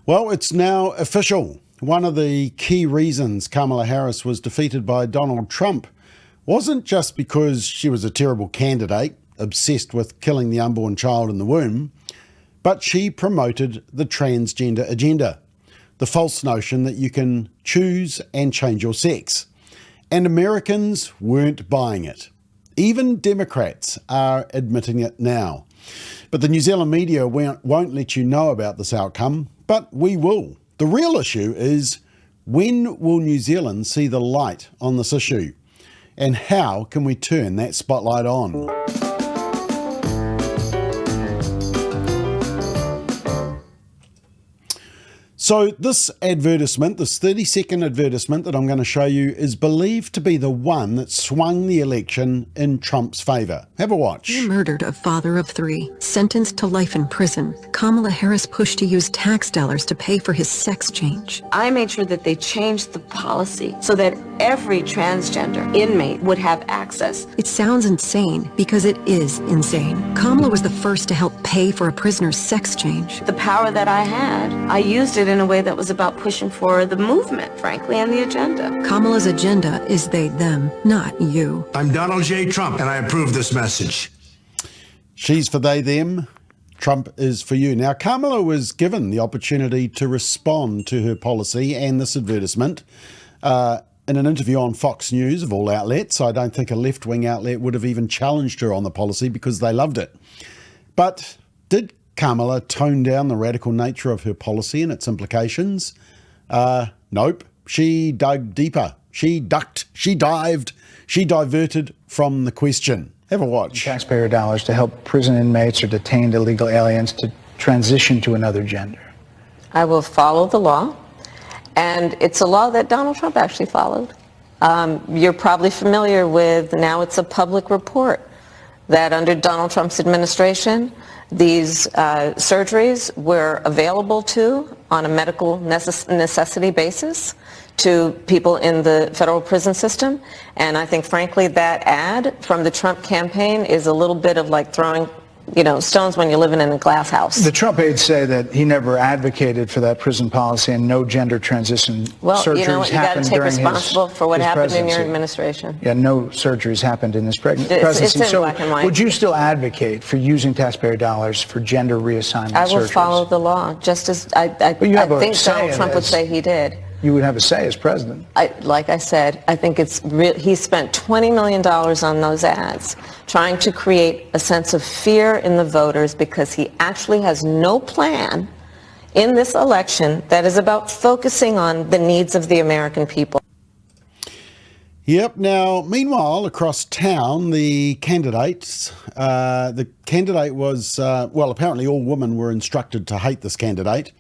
Well, it's now official. One of the key reasons Kamala Harris was defeated by Donald Trump wasn't just because she was a terrible candidate, obsessed with killing the unborn child in the womb, but she promoted the transgender agenda, the false notion that you can choose and change your sex. And Americans weren't buying it. Even Democrats are admitting it now. But the New Zealand media won't let you know about this outcome, but we will. The real issue is, when will New Zealand see the light on this issue? And how can we turn that spotlight on? So this advertisement, this 30-second advertisement that I'm going to show you, is believed to be the one that swung the election in Trump's favour. Have a watch. He murdered a father of 3, sentenced to life in prison. Kamala Harris pushed to use tax dollars to pay for his sex change. I made sure that they changed the policy so that every transgender inmate would have access. It sounds insane because it is insane. Kamala was the first to help pay for a prisoner's sex change. The power that I had, I used it in a way that was about pushing for the movement, frankly, and the agenda. Kamala's agenda is they, them, not you. I'm Donald J. Trump, and I approve this message. She's for they, them. Trump is for you. Now, Kamala was given the opportunity to respond to her policy and this advertisement in an interview on Fox News, of all outlets. I don't think a left-wing outlet would have even challenged her on the policy because they loved it. But did Kamala tone down the radical nature of her policy and its implications? Nope. She dug deeper. She ducked. She dived. She diverted from the question. Have a watch. Taxpayer dollars to help prison inmates or detained illegal aliens to transition to another gender. I will follow the law, and it's a law that Donald Trump actually followed. You're probably familiar with, now it's a public report, that under Donald Trump's administration, these surgeries were available on a medical necessity basis to people in the federal prison system. And I think, frankly, that ad from the Trump campaign is a little bit of like throwing, stones when you're living in a glass house. The Trump aides say that he never advocated for that prison policy and no gender transition surgeries happened during his presidency. You got to take responsible for what happened in your administration. Yeah, no surgeries happened in his presidency. It's in black and white. Would you still advocate for using taxpayer dollars for gender reassessment surgeries? I will follow the law, just as I think Donald Trump would say he did. You would have a say as president. Like I said, I think he spent $20 million on those ads trying to create a sense of fear in the voters because he actually has no plan in this election that is about focusing on the needs of the American people. Yep. Now, meanwhile, across town, the candidate was, apparently all women were instructed to hate this candidate,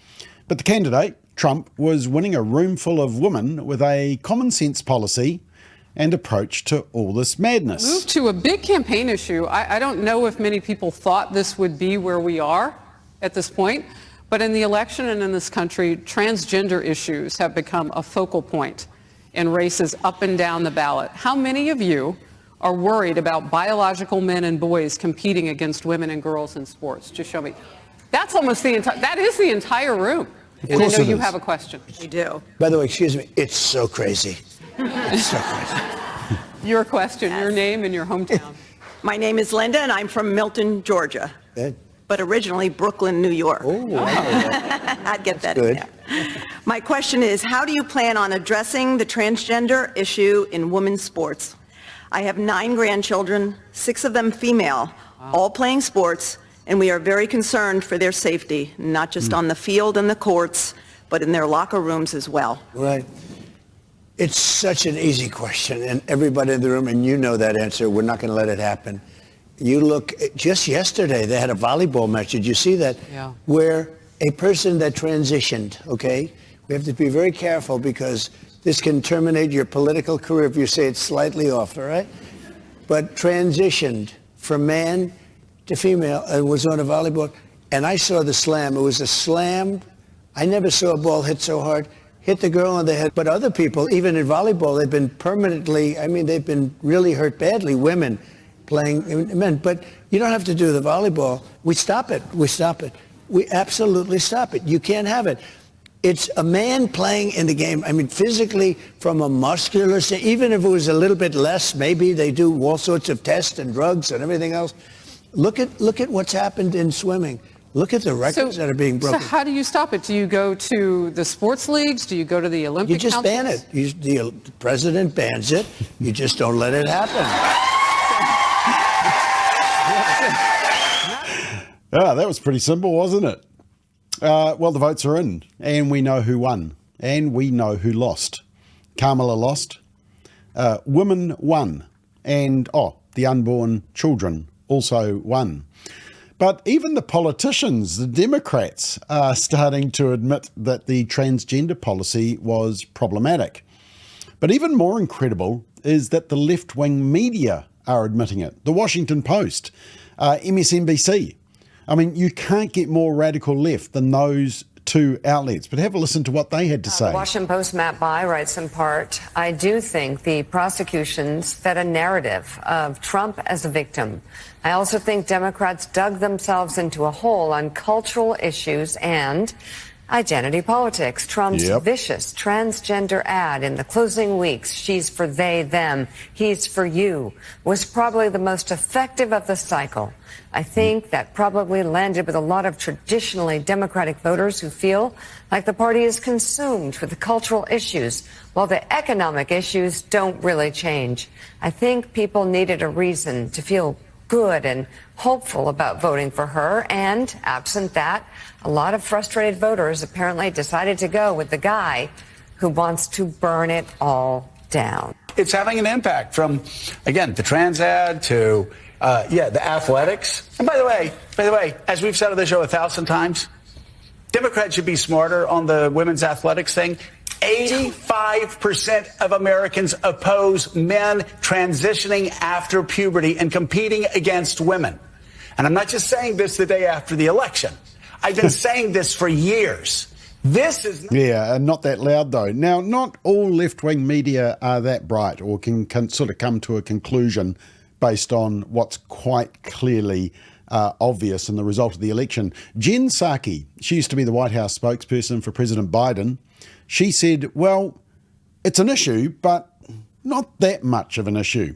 but the candidate, Trump, was winning a room full of women with a common sense policy and approach to all this madness. Move to a big campaign issue. I don't know if many people thought this would be where we are at this point, but in the election and in this country, transgender issues have become a focal point in races up and down the ballot. How many of you are worried about biological men and boys competing against women and girls in sports? Just show me. That's almost that is the entire room. And I know you have a question. I do. By the way, excuse me, it's so crazy. It's so crazy. Your question, your name, and your hometown. My name is Linda, and I'm from Milton, Georgia. Good. But originally Brooklyn, New York. Oh, wow. I'd get that good. in there. My question is, how do you plan on addressing the transgender issue in women's sports? I have 9 grandchildren, 6 of them female, all playing sports, and we are very concerned for their safety, not just on the field and the courts, but in their locker rooms as well. Right. It's such an easy question, and everybody in the room, and you know that answer, we're not going to let it happen. You look, just yesterday, they had a volleyball match. Did you see that? Yeah. Where a person that transitioned, okay? We have to be very careful because this can terminate your political career if you say it's slightly off, all right? But transitioned from man to female and was on a volleyball. And I saw the slam. It was a slam. I never saw a ball hit so hard. Hit the girl on the head. But other people, even in volleyball, they've been permanently, they've been really hurt badly, women playing men. But you don't have to do the volleyball. We stop it. We stop it. We absolutely stop it. You can't have it. It's a man playing in the game. I mean, physically, from a muscular, even if it was a little bit less, maybe they do all sorts of tests and drugs and everything else. Look at what's happened in swimming. Look at the records that are being broken. So how do you stop it? Do you go to the sports leagues? Do you go to the Olympic councils? You just ban it. The president bans it. You just don't let it happen. That was pretty simple, wasn't it? Well, the votes are in, and we know who won, and we know who lost. Kamala lost, women won, and, the unborn children also won. But even the politicians, the Democrats, are starting to admit that the transgender policy was problematic. But even more incredible is that the left-wing media are admitting it. The Washington Post, MSNBC. I mean, you can't get more radical left than those two outlets. But have a listen to what they had to say. The Washington Post, Matt Bai, writes in part, I do think the prosecutions fed a narrative of Trump as a victim. I also think Democrats dug themselves into a hole on cultural issues and identity politics. Trump's vicious transgender ad in the closing weeks, she's for they, them, he's for you, was probably the most effective of the cycle. I think that probably landed with a lot of traditionally Democratic voters who feel like the party is consumed with the cultural issues, while the economic issues don't really change. I think people needed a reason to feel good and hopeful about voting for her, and absent that, a lot of frustrated voters apparently decided to go with the guy who wants to burn it all down. It's having an impact from, again, the trans ad to the athletics. And by the way, as we've said on the show 1,000 times, Democrats should be smarter on the women's athletics thing. 85% of Americans oppose men transitioning after puberty and competing against women. And I'm not just saying this the day after the election. I've been saying this for years. This is not that loud though. Now, not all left-wing media are that bright or can sort of come to a conclusion based on what's quite clearly obvious in the result of the election. Jen Psaki, she used to be the White House spokesperson for President Biden. She said, well, it's an issue, but not that much of an issue.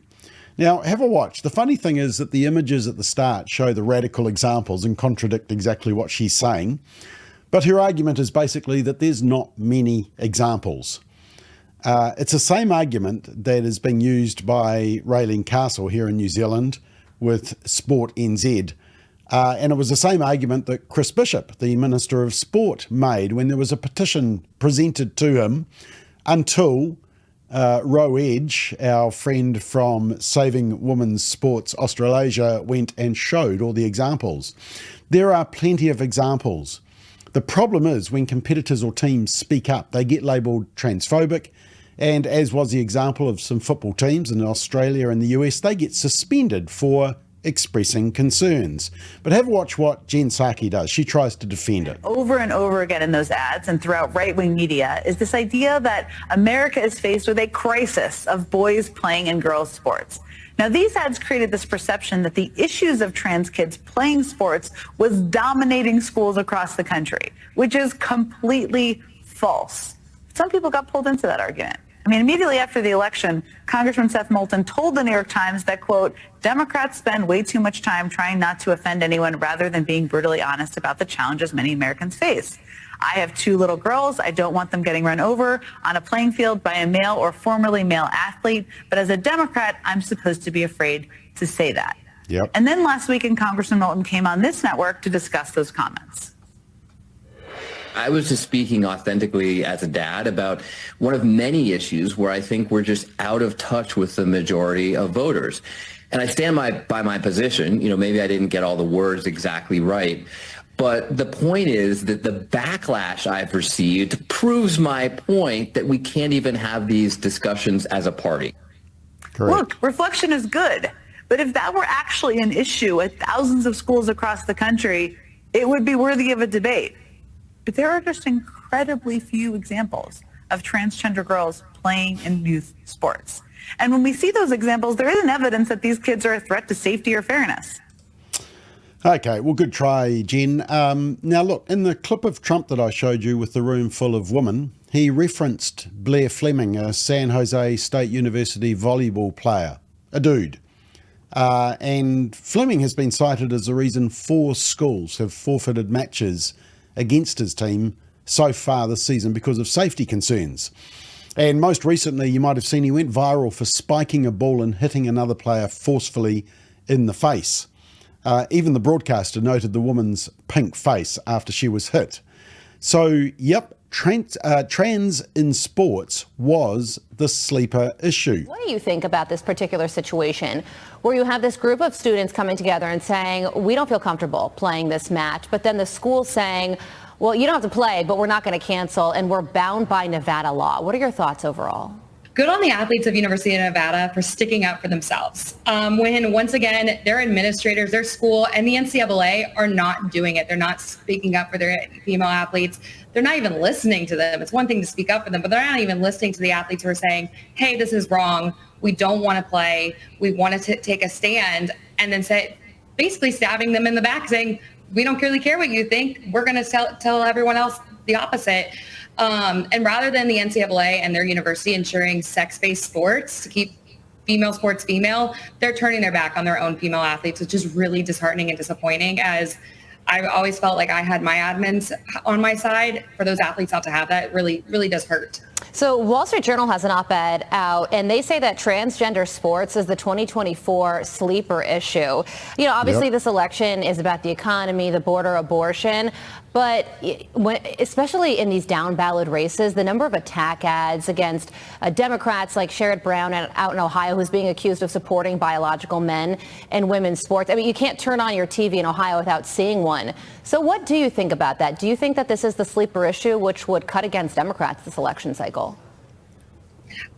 Now, have a watch. The funny thing is that the images at the start show the radical examples and contradict exactly what she's saying. But her argument is basically that there's not many examples. It's the same argument that is being used by Raylene Castle here in New Zealand with Sport NZ. And it was the same argument that Chris Bishop, the Minister of Sport, made when there was a petition presented to him until Roe Edge, our friend from Saving Women's Sports Australasia, went and showed all the examples. There are plenty of examples. The problem is when competitors or teams speak up, they get labelled transphobic. And as was the example of some football teams in Australia and the US, they get suspended for expressing concerns. But have a watch what Jen Psaki does. She tries to defend it. Over and over again in those ads and throughout right-wing media is this idea that America is faced with a crisis of boys playing in girls' sports. Now, these ads created this perception that the issues of trans kids playing sports was dominating schools across the country, which is completely false. Some people got pulled into that argument. I mean, immediately after the election, Congressman Seth Moulton told the New York Times that, quote, Democrats spend way too much time trying not to offend anyone rather than being brutally honest about the challenges many Americans face. I have 2 little girls. I don't want them getting run over on a playing field by a male or formerly male athlete. But as a Democrat, I'm supposed to be afraid to say that. Yep. And then last weekend, Congressman Moulton came on this network to discuss those comments. I was just speaking authentically as a dad about one of many issues where I think we're just out of touch with the majority of voters. And I stand by my position. You know, maybe I didn't get all the words exactly right. But the point is that the backlash I've received proves my point that we can't even have these discussions as a party. Correct. Look, reflection is good. But if that were actually an issue at thousands of schools across the country, it would be worthy of a debate. But there are just incredibly few examples of transgender girls playing in youth sports. And when we see those examples, there isn't evidence that these kids are a threat to safety or fairness. Okay, well, good try, Jen. Now, look, in the clip of Trump that I showed you with the room full of women, he referenced Blair Fleming, a San Jose State University volleyball player, a dude. And Fleming has been cited as the reason 4 schools have forfeited matches against his team so far this season because of safety concerns. And most recently, you might have seen he went viral for spiking a ball and hitting another player forcefully in the face. Even the broadcaster noted the woman's pink face after she was hit. So, yep, trans in sports was the sleeper issue. What do you think about this particular situation where you have this group of students coming together and saying, we don't feel comfortable playing this match, but then the school saying, well, you don't have to play, but we're not going to cancel, and we're bound by Nevada law. What are your thoughts overall? Good on the athletes of University of Nevada for sticking up for themselves. When, once again, their administrators, their school, and the NCAA are not doing it. They're not speaking up for their female athletes. They're not even listening to them. It's one thing to speak up for them, but they're not even listening to the athletes who are saying, hey, this is wrong. We don't want to play. We want to take a stand, and then basically stabbing them in the back saying, we don't really care what you think. We're going to tell everyone else the opposite. And rather than the NCAA and their university ensuring sex-based sports to keep female sports female, they're turning their back on their own female athletes, which is really disheartening and disappointing, as I've always felt like I had my admins on my side. For those athletes not to have that really, really does hurt. So Wall Street Journal has an op-ed out, and they say that transgender sports is the 2024 sleeper issue. You know, obviously This election is about the economy, the border, abortion, but especially in these down ballot races, the number of attack ads against Democrats like Sherrod Brown out in Ohio, who's being accused of supporting biological men in women's sports. I mean, you can't turn on your TV in Ohio without seeing one. So what do you think about that? Do you think that this is the sleeper issue which would cut against Democrats this election cycle?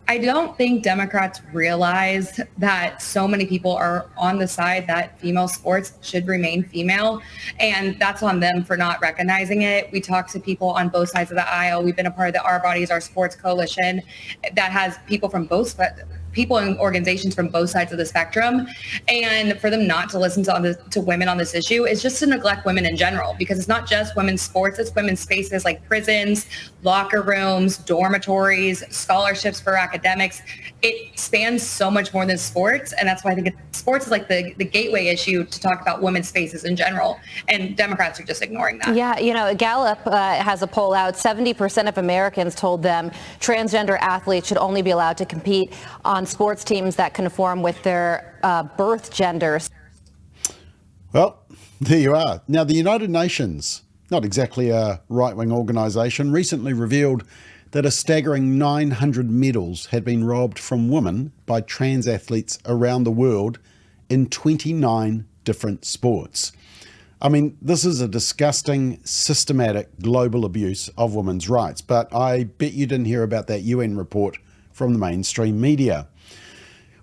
I don't think Democrats realize that so many people are on the side that female sports should remain female, and that's on them for not recognizing it. We talk to people on both sides of the aisle. We've been a part of the Our Bodies, Our Sports coalition that has people and organizations from both sides of the spectrum, and for them not to listen to women on this issue is just to neglect women in general, because it's not just women's sports, it's women's spaces like prisons, locker rooms, dormitories, scholarships for academics. It spans so much more than sports, and that's why I think sports is like the gateway issue to talk about women's spaces in general, and Democrats are just ignoring that. Yeah, you know, Gallup has a poll out. 70% of Americans told them transgender athletes should only be allowed to compete on sports teams that conform with their birth genders. Well, there you are. Now, the United Nations, not exactly a right-wing organisation, recently revealed that a staggering 900 medals had been robbed from women by trans athletes around the world in 29 different sports. I mean, this is a disgusting, systematic global abuse of women's rights, but I bet you didn't hear about that UN report from the mainstream media.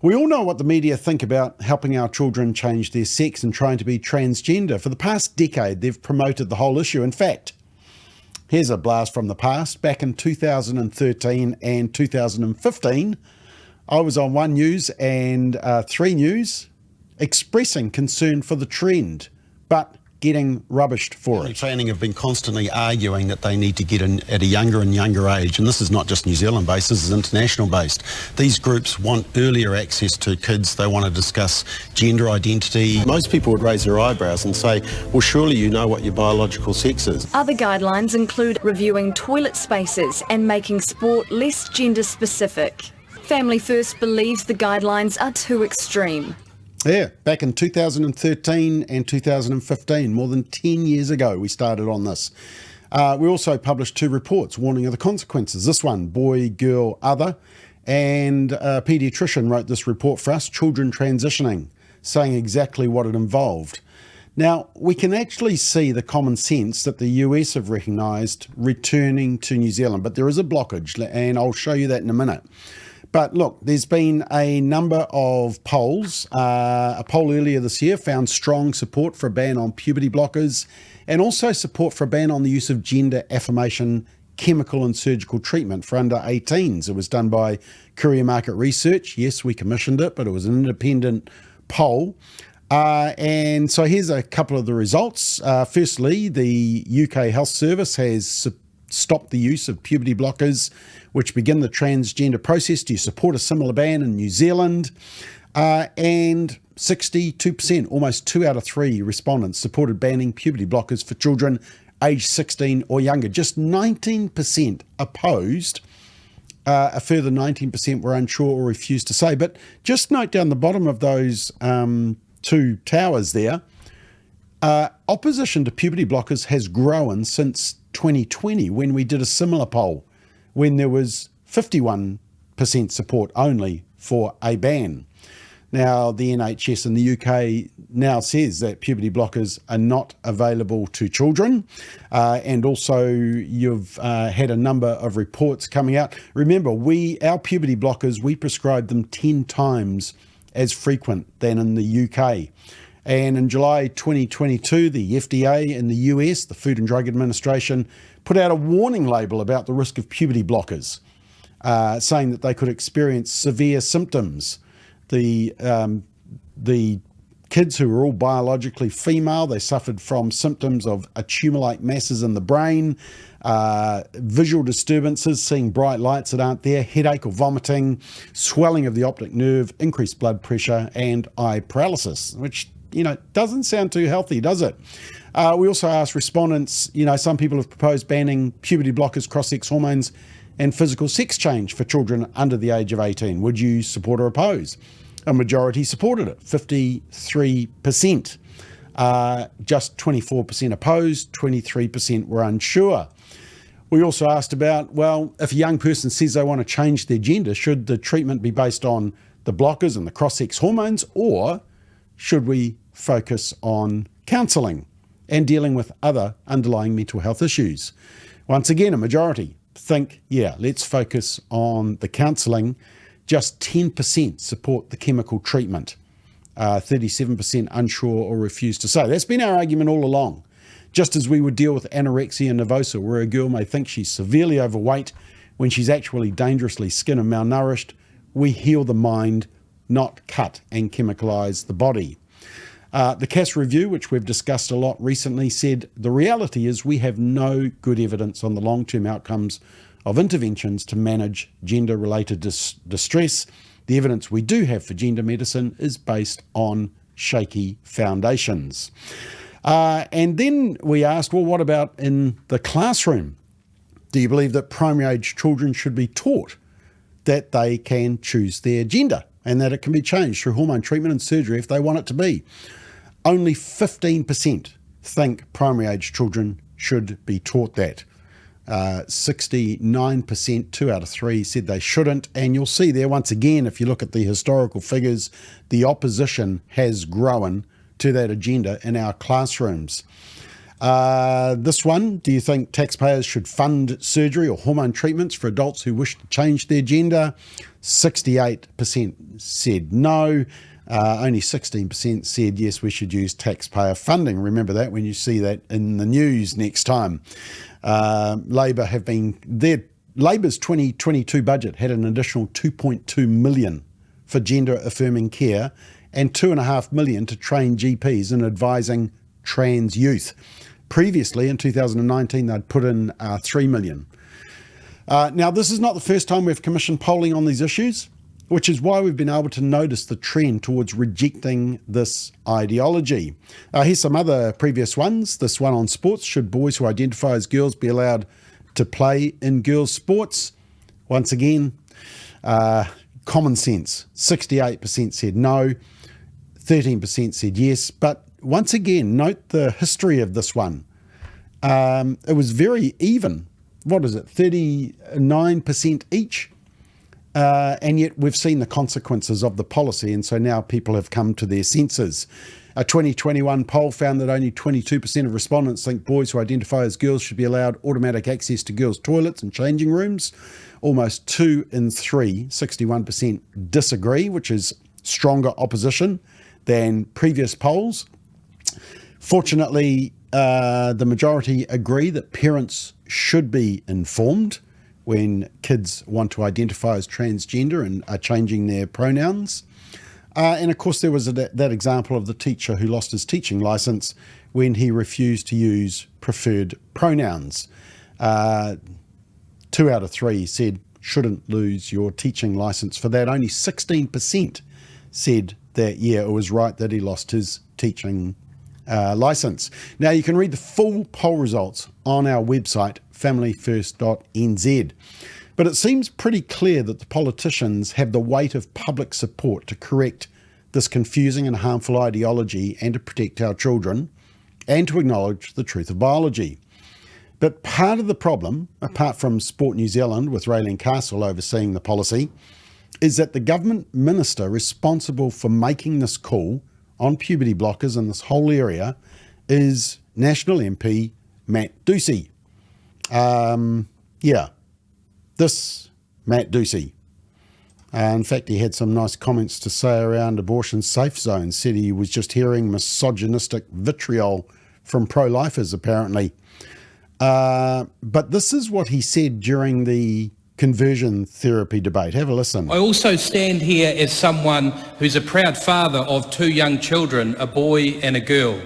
We all know what the media think about helping our children change their sex and trying to be transgender. For the past decade, they've promoted the whole issue. In fact, here's a blast from the past. Back in 2013 and 2015, I was on One News and 3 News expressing concern for the trend, but getting rubbished for it. Planning have been constantly arguing that they need to get in at a younger and younger age, and this is not just New Zealand based, this is international based. These groups want earlier access to kids. They want to discuss gender identity. Most people would raise their eyebrows and say, well, surely you know what your biological sex is. Other guidelines include reviewing toilet spaces and making sport less gender specific. Family First believes the guidelines are too extreme. Yeah, back in 2013 and 2015, more than 10 years ago, we started on this. We also published 2 reports warning of the consequences. This one, boy, girl, other, and a paediatrician wrote this report for us, Children Transitioning, saying exactly what it involved. Now, we can actually see the common sense that the US have recognised returning to New Zealand, but there is a blockage, and I'll show you that in a minute. But look, there's been a number of polls. A poll earlier this year found strong support for a ban on puberty blockers and also support for a ban on the use of gender affirmation chemical and surgical treatment for under 18s. It was done by Courier Market Research. Yes, we commissioned it, but it was an independent poll. And so here's a couple of the results. Firstly, the UK Health Service has stopped the use of puberty blockers which begin the transgender process. Do you support a similar ban in New Zealand? And 62%, almost 2 out of 3 respondents supported banning puberty blockers for children aged 16 or younger. Just 19% opposed. A further 19% were unsure or refused to say. But just note down the bottom of those two towers there, opposition to puberty blockers has grown since 2020 when we did a similar poll, when there was 51% support only for a ban. Now, the NHS in the UK now says that puberty blockers are not available to children. And also you've had a number of reports coming out. Remember, our puberty blockers, we prescribe them 10 times as frequent than in the UK. And in July 2022, the FDA in the US, the Food and Drug Administration, put out a warning label about the risk of puberty blockers, saying that they could experience severe symptoms. The kids who were all biologically female, they suffered from symptoms of accumulate masses in the brain, visual disturbances, seeing bright lights that aren't there, headache or vomiting, swelling of the optic nerve, increased blood pressure, and eye paralysis, which, doesn't sound too healthy, does it? We also asked respondents, some people have proposed banning puberty blockers, cross-sex hormones, and physical sex change for children under the age of 18. Would you support or oppose? A majority supported it, 53%. Just 24% opposed, 23% were unsure. We also asked about, if a young person says they want to change their gender, should the treatment be based on the blockers and the cross-sex hormones, or should we focus on counselling and dealing with other underlying mental health issues? Once again, a majority think, let's focus on the counselling. Just 10% support the chemical treatment. 37% unsure or refuse to say. That's been our argument all along. Just as we would deal with anorexia nervosa, where a girl may think she's severely overweight when she's actually dangerously skin and malnourished, we heal the mind, not cut and chemicalise the body. The Cass review, which we've discussed a lot recently, said the reality is we have no good evidence on the long-term outcomes of interventions to manage gender-related distress. The evidence we do have for gender medicine is based on shaky foundations. And then we asked, what about in the classroom? Do you believe that primary-age children should be taught that they can choose their gender and that it can be changed through hormone treatment and surgery if they want it to be? Only 15% think primary-age children should be taught that. 69%, 2 out of 3, said they shouldn't. And you'll see there, once again, if you look at the historical figures, the opposition has grown to that agenda in our classrooms. This one, do you think taxpayers should fund surgery or hormone treatments for adults who wish to change their gender? 68% said no. Only 16% said yes, we should use taxpayer funding. Remember that when you see that in the news next time. Labor's 2022 budget had an additional $2.2 million for gender affirming care and $2.5 million to train GPs in advising trans youth. Previously, in 2019, they'd put in $3 million. Now, this is not the first time we've commissioned polling on these issues, which is why we've been able to notice the trend towards rejecting this ideology. Here's some other previous ones. This one on sports. Should boys who identify as girls be allowed to play in girls' sports? Once again, common sense. 68% said no, 13% said yes. But once again, note the history of this one. It was very even. What is it? 39% each. And yet we've seen the consequences of the policy, and so now people have come to their senses. A 2021 poll found that only 22% of respondents think boys who identify as girls should be allowed automatic access to girls' toilets and changing rooms. Almost 2 in 3, 61%, disagree, which is stronger opposition than previous polls. Fortunately, the majority agree that parents should be informed when kids want to identify as transgender and are changing their pronouns. And of course, there was that example of the teacher who lost his teaching licence when he refused to use preferred pronouns. 2 out of 3 said shouldn't lose your teaching licence for that. Only 16% said that, yeah, it was right that he lost his teaching licence. Now, you can read the full poll results on our website, familyfirst.nz. But it seems pretty clear that the politicians have the weight of public support to correct this confusing and harmful ideology and to protect our children and to acknowledge the truth of biology. But part of the problem, apart from Sport New Zealand with Raelene Castle overseeing the policy, is that the government minister responsible for making this call on puberty blockers in this whole area is National MP Matt Ducey. This Matt Ducey. In fact, he had some nice comments to say around abortion safe zones, said he was just hearing misogynistic vitriol from pro-lifers, apparently. But this is what he said during the conversion therapy debate. Have a listen. I also stand here as someone who's a proud father of 2 young children, a boy and a girl.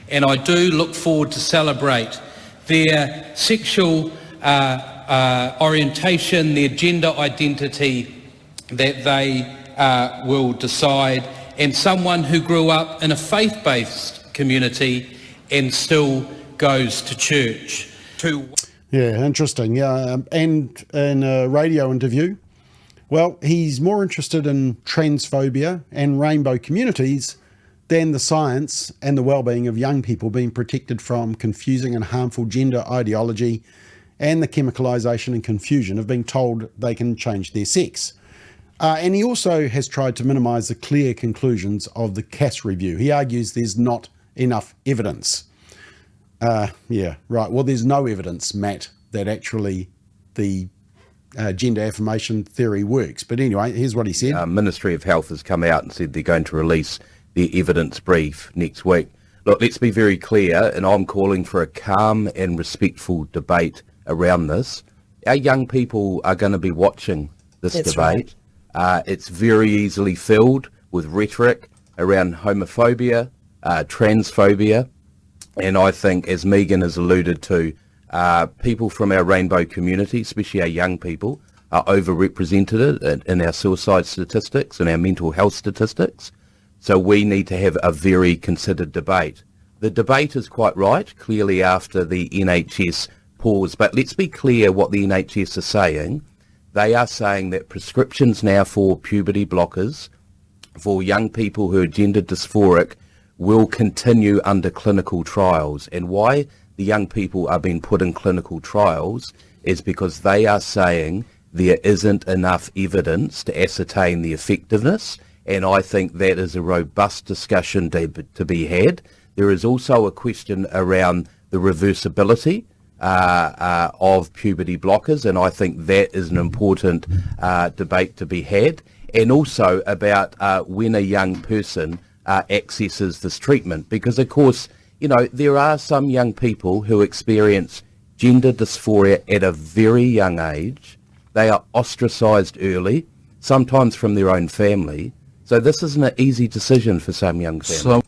And I do look forward to celebrate their sexual orientation, their gender identity that they will decide, and someone who grew up in a faith-based community and still goes to church. Yeah, interesting. Yeah, and in a radio interview, well, he's more interested in transphobia and rainbow communities than the science and the well-being of young people being protected from confusing and harmful gender ideology and the chemicalisation and confusion of being told they can change their sex. And he also has tried to minimise the clear conclusions of the Cass review. He argues there's not enough evidence. Yeah, right. Well, there's no evidence, Matt, that actually the gender affirmation theory works. But anyway, here's what he said. Ministry of Health has come out and said they're going to release their evidence brief next week. Look, let's be very clear, and I'm calling for a calm and respectful debate around this. Our young people are going to be watching this debate. Right. It's very easily filled with rhetoric around homophobia, transphobia, and I think, as Megan has alluded to, people from our rainbow community, especially our young people, are overrepresented in our suicide statistics and our mental health statistics. So we need to have a very considered debate. The debate is quite right, clearly after the NHS pause, but let's be clear what the NHS are saying. They are saying that prescriptions now for puberty blockers for young people who are gender dysphoric will continue under clinical trials. And why the young people are being put in clinical trials is because they are saying there isn't enough evidence to ascertain the effectiveness. And I think that is a robust discussion to be had. There is also a question around the reversibility of puberty blockers, and I think that is an important debate to be had. And also about when a young person accesses this treatment, because of course, you know, there are some young people who experience gender dysphoria at a very young age. They are ostracised early, sometimes from their own family. So this isn't an easy decision for some young families.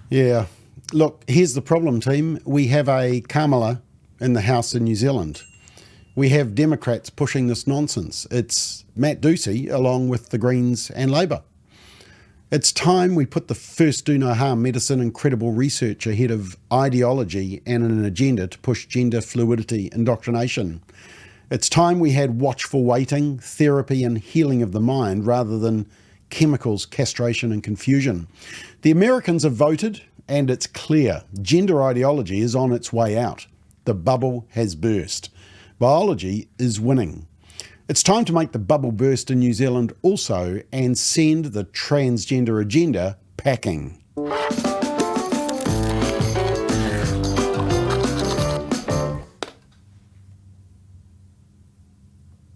Yeah. Look, here's the problem, team. We have a Kamala in the House in New Zealand. We have Democrats pushing this nonsense. It's Matt Ducey along with the Greens and Labour. It's time we put the first do no harm medicine and credible research ahead of ideology and an agenda to push gender fluidity indoctrination. It's time we had watchful waiting, therapy and healing of the mind rather than chemicals, castration and confusion. The Americans have voted and it's clear. Gender ideology is on its way out. The bubble has burst. Biology is winning. It's time to make the bubble burst in New Zealand also and send the transgender agenda packing.